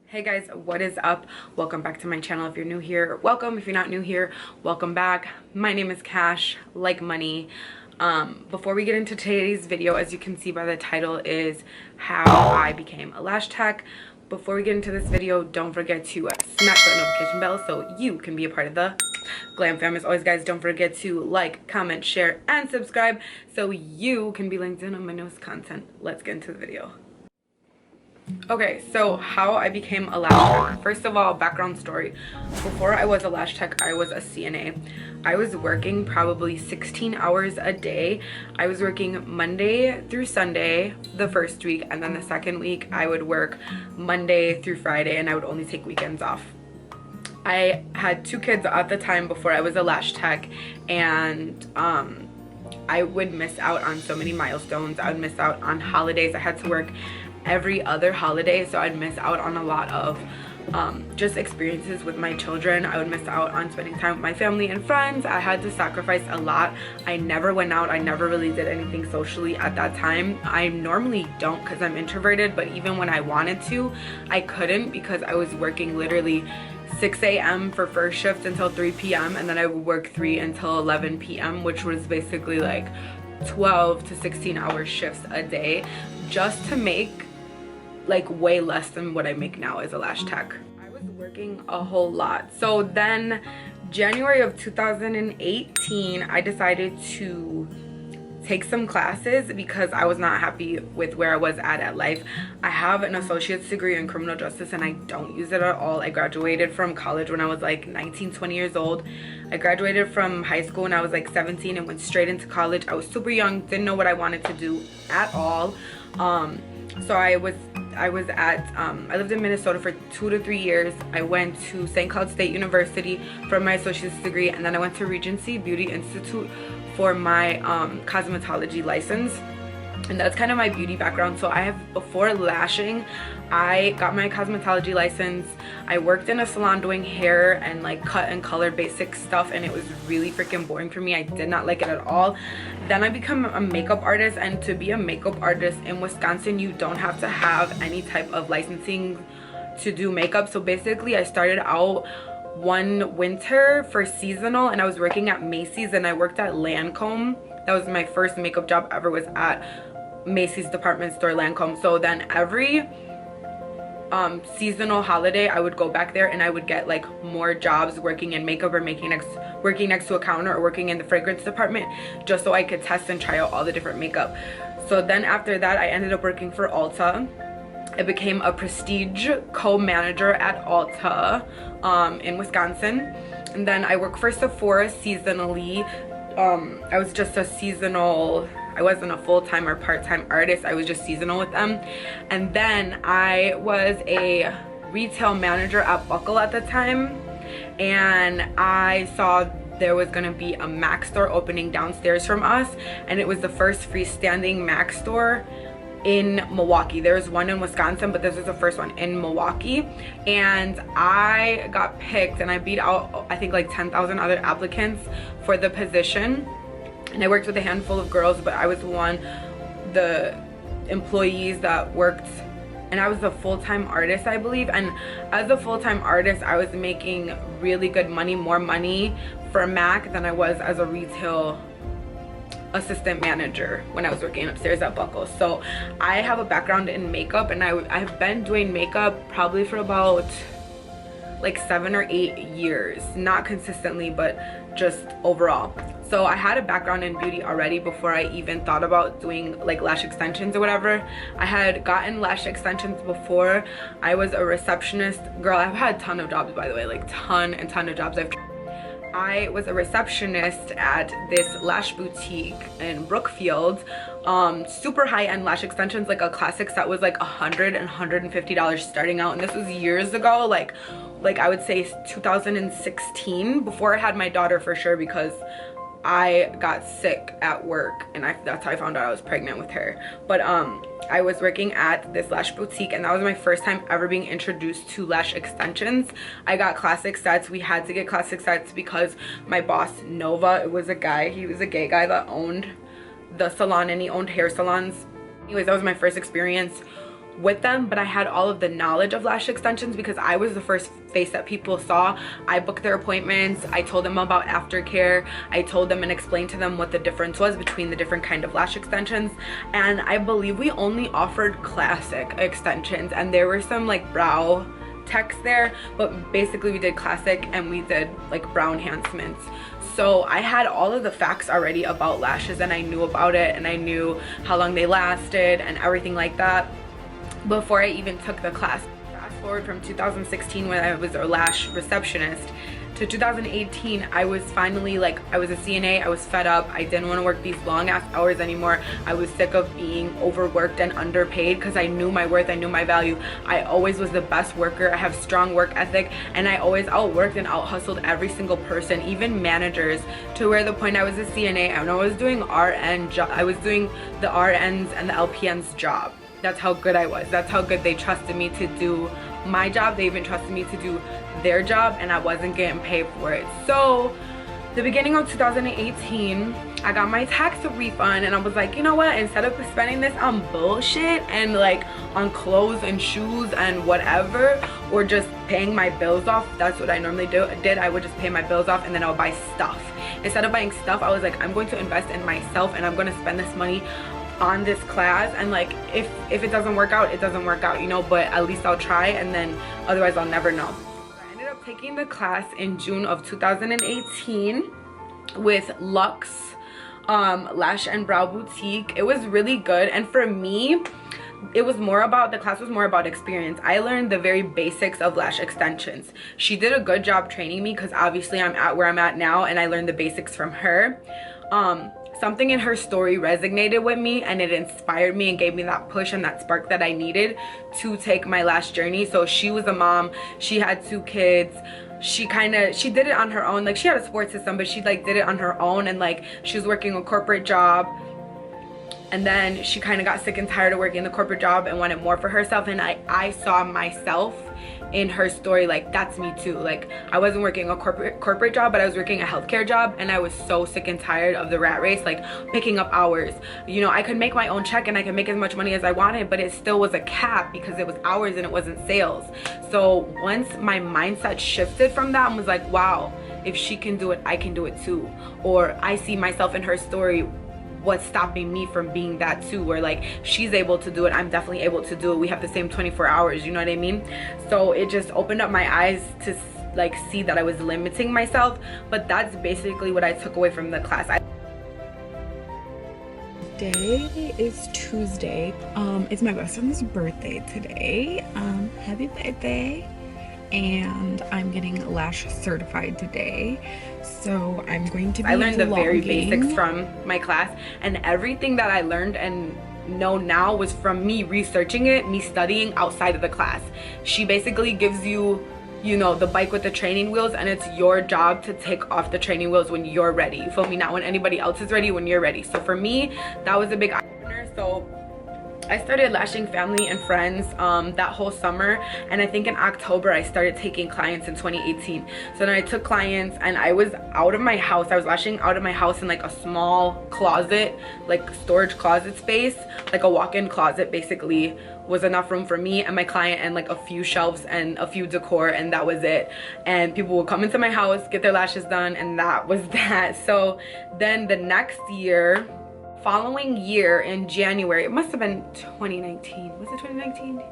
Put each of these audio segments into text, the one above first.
Hey guys, what is up? Welcome back to my channel. If you're new here, welcome. If you're not new here, welcome back. My name is Cash, like money. Before we get into today's video, as you can see by the title, is how I became a lash tech. Before we get into this video, don't forget to smash that notification bell so you can be a part of the glam fam. As always, guys, don't forget to like, comment, share, and subscribe so you can be linked in on my newest content. Let's get into the video. Okay, so how I became a lash tech. First of all, background story. Before I was a lash tech, I was a CNA. I was working probably 16 hours a day. I was working Monday through Sunday the first week, and then the second week I would work Monday through Friday, and I would only take weekends off. I had 2 kids at the time before I was a lash tech, and I would miss out on so many milestones. I would miss out on holidays. I had to work every other holiday, so I'd miss out on a lot of just experiences with my children. I would miss out on spending time with my family and friends. I had to sacrifice a lot. I never went out. I never really did anything socially at that time. I normally don't because I'm introverted, but even when I wanted to, I couldn't because I was working literally 6 a.m. for first shift until 3 p.m. and then I would work 3 until 11 p.m., which was basically like 12 to 16 hour shifts a day, just to make like way less than what I make now as a lash tech. I was working a whole lot. So then January of 2018, I decided to take some classes because I was not happy with where I was at life. I have an associate's degree in criminal justice and I don't use it at all. I graduated from college when I was like 19, 20 years old. I graduated from high school when I was like 17 and went straight into college. I was super young, didn't know what I wanted to do at all. So I lived in Minnesota for 2 to 3 years. I went to St. Cloud State University for my associate's degree, and then I went to Regency Beauty Institute for my cosmetology license. And that's kind of my beauty background. So before lashing, I got my cosmetology license. I worked in a salon doing hair and like cut and color basic stuff, and it was really freaking boring for me. I did not like it at all. Then I became a makeup artist, and to be a makeup artist in Wisconsin, you don't have to have any type of licensing to do makeup. So basically I started out one winter for seasonal, and I was working at Macy's, and I worked at Lancome. That was my first makeup job ever, was at Macy's department store, Lancome. So then every seasonal holiday I would go back there and I would get like more jobs working in makeup or working next to a counter or working in the fragrance department, just so I could test and try out all the different makeup. So then after that I ended up working for Ulta. I became a prestige co-manager at Ulta in Wisconsin, and then I worked for Sephora seasonally. I was just a seasonal, I wasn't a full-time or part-time artist, I was just seasonal with them. And then I was a retail manager at Buckle at the time, and I saw there was gonna be a MAC store opening downstairs from us, and it was the first freestanding MAC store in Milwaukee. There was one in Wisconsin, but this was the first one in Milwaukee, and I got picked, and I beat out I think like 10,000 other applicants for the position. And I worked with a handful of girls, but I was the employees that worked, and I was a full-time artist, I believe. And as a full-time artist, I was making really good money, more money for MAC than I was as a retail assistant manager when I was working upstairs at Buckle. So I have a background in makeup, and I've been doing makeup probably for about like 7 or 8 years, not consistently, but just overall. So I had a background in beauty already before I even thought about doing like lash extensions or whatever. I had gotten lash extensions before. I was a receptionist. Girl, I've had a ton of jobs, by the way, like ton of jobs. I was a receptionist at this lash boutique in Brookfield. Super high-end lash extensions, like a classic set was like $100 and $150 starting out, and this was years ago, like I would say 2016, before I had my daughter for sure, because I got sick at work, and that's how I found out I was pregnant with her. But I was working at this lash boutique, and that was my first time ever being introduced to lash extensions. I got classic sets. We had to get classic sets because my boss, Nova, it was a guy, he was a gay guy that owned the salon, and he owned hair salons Anyways, that was my first experience with them, but I had all of the knowledge of lash extensions because I was the first face that people saw. I booked their appointments, I told them about aftercare, I told them and explained to them what the difference was between the different kind of lash extensions, and I believe we only offered classic extensions, and there were some like brow techs there, but basically we did classic and we did like brow enhancements. So I had all of the facts already about lashes, and I knew about it, and I knew how long they lasted and everything like that before I even took the class. Fast forward from 2016 when I was a lash receptionist to 2018, I was finally like, I was a CNA, I was fed up, I didn't want to work these long ass hours anymore. I was sick of being overworked and underpaid because I knew my worth, I knew my value. I always was the best worker, I have strong work ethic, and I always outworked and out hustled every single person, even managers, to where the point I was a CNA and I was doing RN job, I was doing the RNs and the LPN's job. That's how good I was. That's how good they trusted me to do my job. They even trusted me to do their job, and I wasn't getting paid for it. So the beginning of 2018, I got my tax refund, and I was like, you know what, instead of spending this on bullshit and like on clothes and shoes and whatever, or just paying my bills off, that's what I normally did. I would just pay my bills off and then I would buy stuff. Instead of buying stuff, I was like, I'm going to invest in myself, and I'm going to spend this money on this class, and like if it doesn't work out, it doesn't work out, you know, but at least I'll try, and then otherwise I'll never know. I ended up taking the class in June of 2018 with Luxe Lash and Brow Boutique. It was really good, and for me it was more about, the class was more about experience. I learned the very basics of lash extensions. She did a good job training me because obviously I'm at where I'm at now, and I learned the basics from her. Something in her story resonated with me, and it inspired me and gave me that push and that spark that I needed to take my lash journey. So she was a mom, she had 2 kids, she did it on her own. Like, she had a support system, but she like did it on her own, and like she was working a corporate job, and then she kind of got sick and tired of working the corporate job and wanted more for herself. And I saw myself in her story. Like, that's me too. Like, I wasn't working a corporate job, but I was working a healthcare job, and I was so sick and tired of the rat race, like picking up hours. You know, I could make my own check and I could make as much money as I wanted, but it still was a cap because it was hours and it wasn't sales. So once my mindset shifted from that and was like, wow, if she can do it, I can do it too. Or I see myself in her story, what's stopping me from being that too, where like she's able to do it, I'm definitely able to do it. We have the same 24 hours, you know what I mean? So it just opened up my eyes to like see that I was limiting myself. But that's basically what I took away from the class. Today is Tuesday. It's my best friend's birthday today. Happy birthday. And I'm getting lash certified today, so I'm going to be I learned the very basics from my class, and everything that I learned and know now was from me researching it, me studying outside of the class. She basically gives you, you know, the bike with the training wheels, and it's your job to take off the training wheels when you're ready. You feel me? Not when anybody else is ready, when you're ready. So for me, that was a big eye-opener. So I started lashing family and friends that whole summer, and I think in October I started taking clients in 2018. So then I took clients, and I was out of my house. I was lashing out of my house in like a small closet, like storage closet space, like a walk-in closet basically was enough room for me and my client, and like a few shelves and a few decor, and that was it. And people would come into my house, get their lashes done, and that was that. So then the next year, following year in January, it must have been 2019, was it 2019?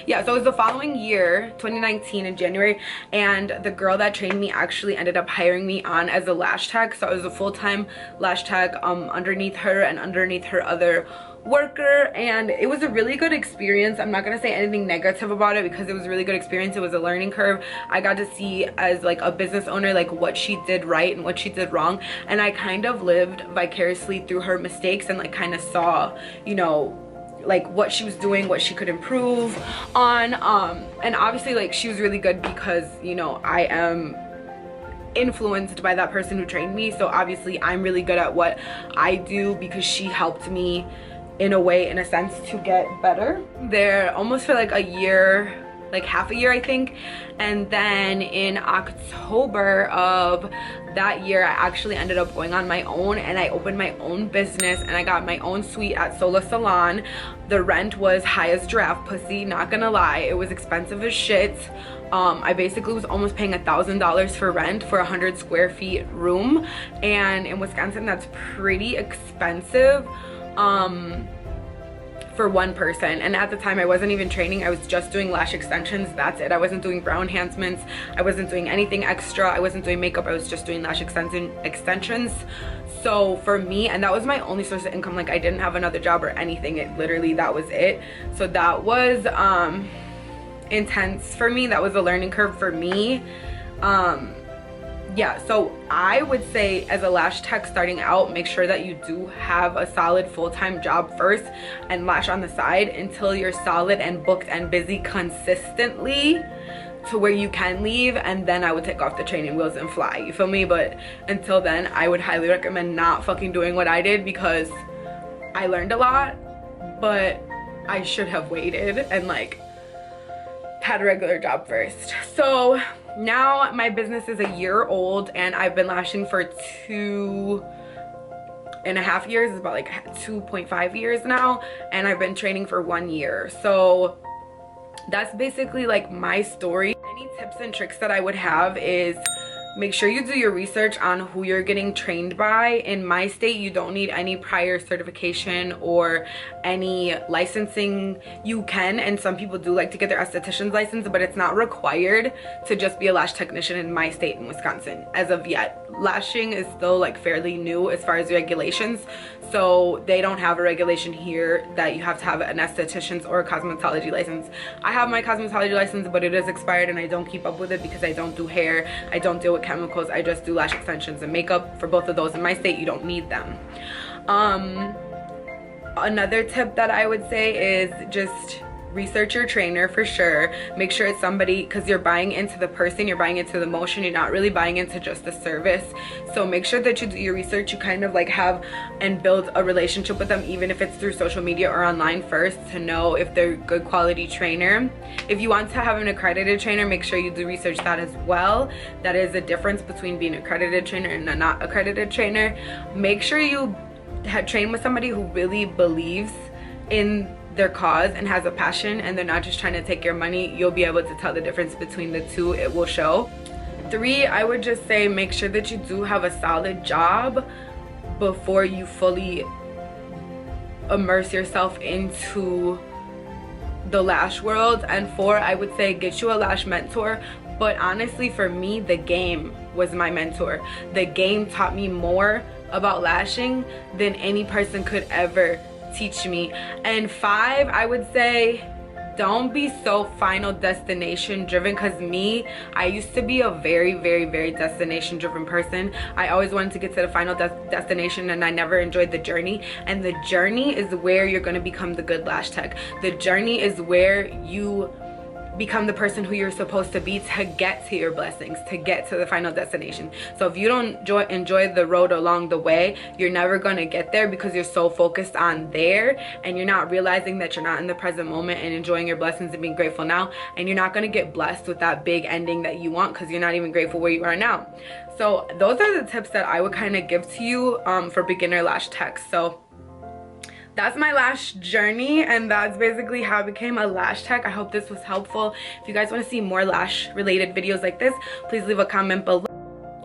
Yeah, so it was the following year, 2019 in January, and the girl that trained me actually ended up hiring me on as a lash tech. So I was a full-time lash tech underneath her and underneath her other worker, and it was a really good experience. I'm not gonna say anything negative about it because it was a really good experience. It was a learning curve. I got to see as like a business owner like what she did right and what she did wrong, and I kind of lived vicariously through her mistakes and like kind of saw, you know, like what she was doing, what she could improve on, and obviously like she was really good because, you know, I am influenced by that person who trained me. So obviously I'm really good at what I do because she helped me in a way, in a sense, to get better. There almost for like a year like half a year I think. And then in October of that year, I actually ended up going on my own and I opened my own business and I got my own suite at Sola Salon. The rent was high as giraffe pussy, not gonna lie. It was expensive as shit. I basically was almost paying $1,000 for rent for a 100 square feet room, and in Wisconsin that's pretty expensive for one person. And at the time I wasn't even training, I was just doing lash extensions, that's it. I wasn't doing brow enhancements, I wasn't doing anything extra, I wasn't doing makeup, I was just doing lash extensions. So for me, and that was my only source of income, like I didn't have another job or anything, it literally, that was it. So that was intense for me, that was a learning curve for me. Yeah, so I would say as a lash tech starting out, make sure that you do have a solid full-time job first and lash on the side until you're solid and booked and busy consistently to where you can leave, and then I would take off the training wheels and fly, you feel me? But until then, I would highly recommend not fucking doing what I did, because I learned a lot, but I should have waited and like had a regular job first. So now my business is a year old and I've been lashing for 2.5 years. It's about like 2.5 years now, and I've been training for 1 year. So that's basically like my story. Any tips and tricks that I would have is make sure you do your research on who you're getting trained by. In my state, you don't need any prior certification or any licensing. You can, and some people do like to get their esthetician's license, but it's not required to just be a lash technician in my state in Wisconsin as of yet. Lashing is still like fairly new as far as regulations, so they don't have a regulation here that you have to have an esthetician's or a cosmetology license. I have my cosmetology license, but it is expired and I don't keep up with it because I don't do hair, I don't deal with chemicals, I just do lash extensions and makeup. For both of those in my state, you don't need them. Another tip that I would say is just research your trainer for sure. Make sure it's somebody, because you're buying into the person, you're buying into the motion, you're not really buying into just the service. So make sure that you do your research, you kind of like have and build a relationship with them, even if it's through social media or online first, to know if they're a good quality trainer. If you want to have an accredited trainer, make sure you do research that as well. That is a difference between being an accredited trainer and a not accredited trainer. Make sure you train with somebody who really believes in their cause and has a passion, and they're not just trying to take your money. You'll be able to tell the difference between the two, it will show. 3, I would just say make sure that you do have a solid job before you fully immerse yourself into the lash world. And 4, I would say get you a lash mentor. But honestly, for me, the game was my mentor. The game taught me more about lashing than any person could ever teach me. And 5, I would say don't be so final destination driven, because I used to be a very destination driven person. I always wanted to get to the final destination and I never enjoyed the journey. And the journey is where you're going to become the good lash tech. The journey is where you become the person who you're supposed to be to get to your blessings, to get to the final destination. So if you don't enjoy the road along the way, you're never going to get there, because you're so focused on there and you're not realizing that you're not in the present moment and enjoying your blessings and being grateful now. And you're not going to get blessed with that big ending that you want, because you're not even grateful where you are now. So those are the tips that I would kind of give to you for beginner lash techs. So that's my lash journey, and that's basically how I became a lash tech. I hope this was helpful. If you guys want to see more lash related videos like this, please leave a comment below.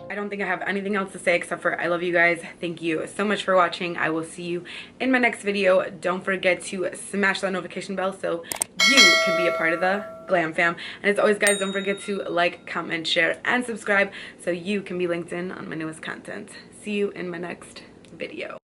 I don't think I have anything else to say except for I love you guys. Thank you so much for watching. I will see you in my next video. Don't forget to smash that notification bell so you can be a part of the glam fam. And as always, guys, don't forget to like, comment, share, and subscribe so you can be linked in on my newest content. See you in my next video.